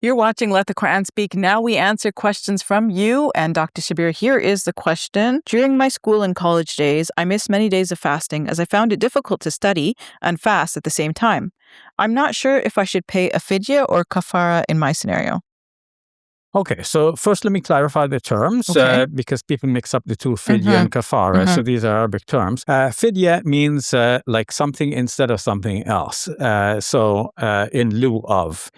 You're watching Let the Quran Speak. Now we answer questions from you. And Dr. Shabir, here is the question. During my school and college days, I missed many days of fasting as I found it difficult to study and fast at the same time. I'm not sure if I should pay a fidya or kafara in my scenario. Okay, so first let me clarify the terms because people mix up the two, fidya and kafara. So these are Arabic terms. Fidya means like something instead of something else. In lieu of.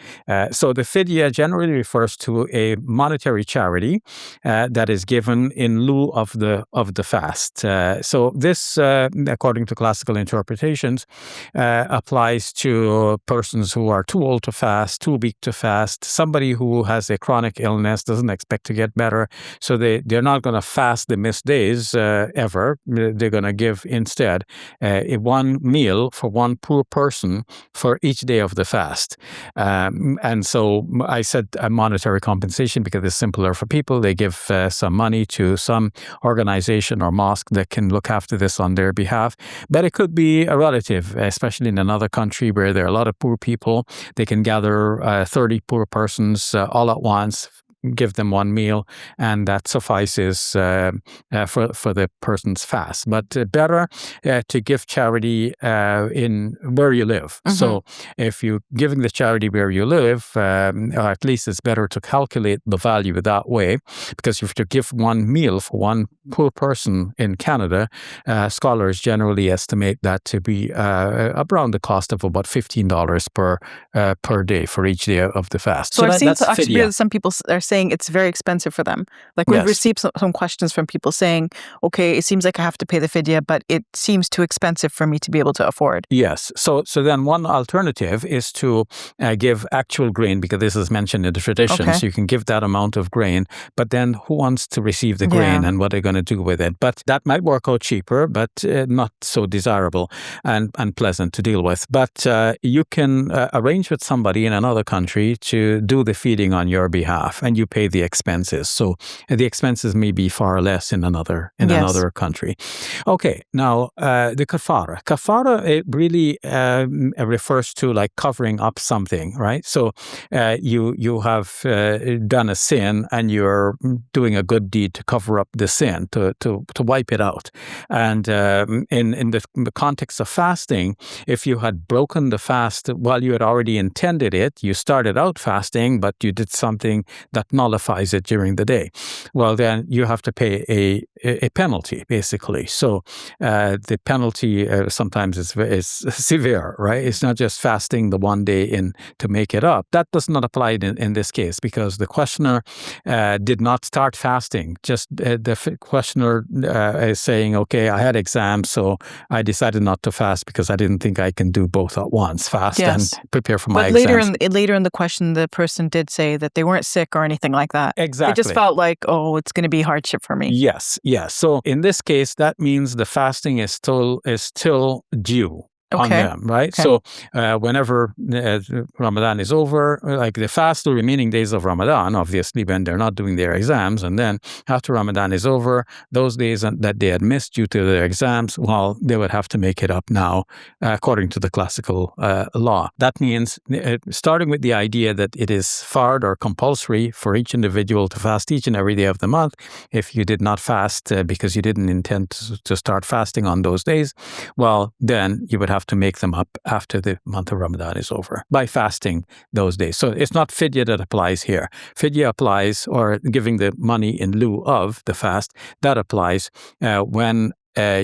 So the fidya generally refers to a monetary charity that is given in lieu of the fast. So this, according to classical interpretations, applies to persons who are too old to fast, too weak to fast, somebody who has a chronic illness, doesn't expect to get better. So they're not going to fast the missed days ever. They're going to give instead one meal for one poor person for each day of the fast. And so I said a monetary compensation because it's simpler for people. They give some money to some organization or mosque that can look after this on their behalf. But it could be a relative, especially in another country where there are a lot of poor people. They can gather 30 poor persons all at once, give them one meal, and that suffices for the person's fast. But better to give charity in where you live. So if you're giving the charity where you live, or at least it's better to calculate the value that way, because if you give one meal for one poor person in Canada, scholars generally estimate that to be around the cost of about $15 per day for each day of the fast. So I've seen actually some people are saying it's very expensive for them. Like we've received some questions from people saying, okay, it seems like I have to pay the fidya, but it seems too expensive for me to be able to afford. Yes. So then one alternative is to give actual grain, because this is mentioned in the tradition. So you can give that amount of grain, but then who wants to receive the grain and what they're going to do with it? But that might work out cheaper, but not so desirable and pleasant to deal with. But you can arrange with somebody in another country to do the feeding on your behalf, and you pay the expenses. So the expenses may be far less in another country. Okay, now the kafara. Kafara, it really refers to like covering up something, right? So you have done a sin and you're doing a good deed to cover up the sin, to wipe it out. And in the context of fasting, if you had broken the fast while you had already intended it, you started out fasting, but you did something that nullifies it during the day, well, then you have to pay a penalty, basically. So the penalty sometimes is severe, right? It's not just fasting the one day in to make it up. That does not apply in this case, because the questioner did not start fasting. Just the questioner is saying, okay, I had exams, so I decided not to fast because I didn't think I can do both at once, fast and prepare for my exams. But later in the question, the person did say that they weren't sick or anything like that. Exactly. It just felt like, oh, it's going to be hardship for me. Yes. So in this case, that means the fasting is still due on them, right? Okay. So whenever Ramadan is over, like they fast the remaining days of Ramadan, obviously, when they're not doing their exams, and then after Ramadan is over, those days that they had missed due to their exams, well, they would have to make it up now, according to the classical law. That means starting with the idea that it is fard or compulsory for each individual to fast each and every day of the month. If you did not fast because you didn't intend to start fasting on those days, well, then you would have to make them up after the month of Ramadan is over by fasting those days. So it's not fidya that applies here. Fidya applies, or giving the money in lieu of the fast, that applies when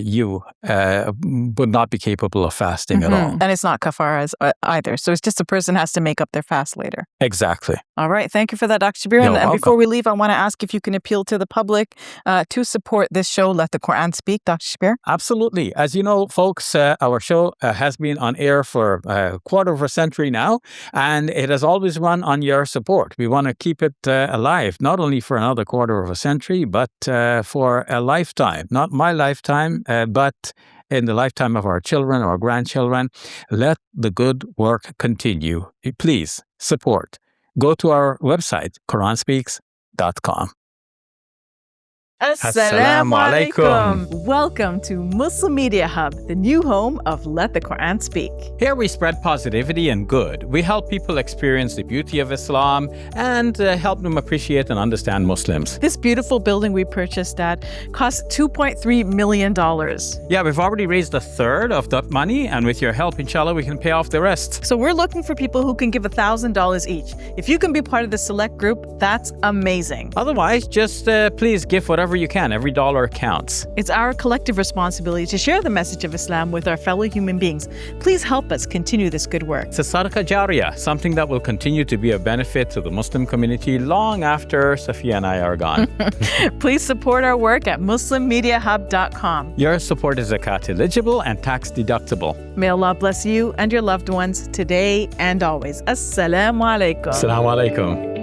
you would not be capable of fasting at all. And it's not kafaras either. So it's just a person has to make up their fast later. Exactly. All right. Thank you for that, Dr. Shabir. And before we leave, I want to ask if you can appeal to the public to support this show, Let the Quran Speak, Dr. Shabir. Absolutely. As you know, folks, our show has been on air for a quarter of a century now, and it has always run on your support. We want to keep it alive, not only for another quarter of a century, but for a lifetime. Not my lifetime, but in the lifetime of our children or grandchildren. Let the good work continue. Please support. Go to our website, QuranSpeaks.com. Assalamu alaikum. Welcome to Muslim Media Hub, the new home of Let the Quran Speak. Here we spread positivity and good. We help people experience the beauty of Islam and help them appreciate and understand Muslims. This beautiful building we purchased at cost $2.3 million. Yeah, we've already raised a third of that money, and with your help, inshallah, we can pay off the rest. So we're looking for people who can give $1,000 each. If you can be part of the select group, that's amazing. Otherwise, just please give whatever you can. Every dollar counts. It's our collective responsibility to share the message of Islam with our fellow human beings. Please help us continue this good work. It's a sadaqah jariyah, something that will continue to be a benefit to the Muslim community long after Safiya and I are gone. Please support our work at muslimmediahub.com. Your support is zakat eligible and tax deductible. May Allah bless you and your loved ones today and always. Assalamu alaikum. Assalamu alaikum.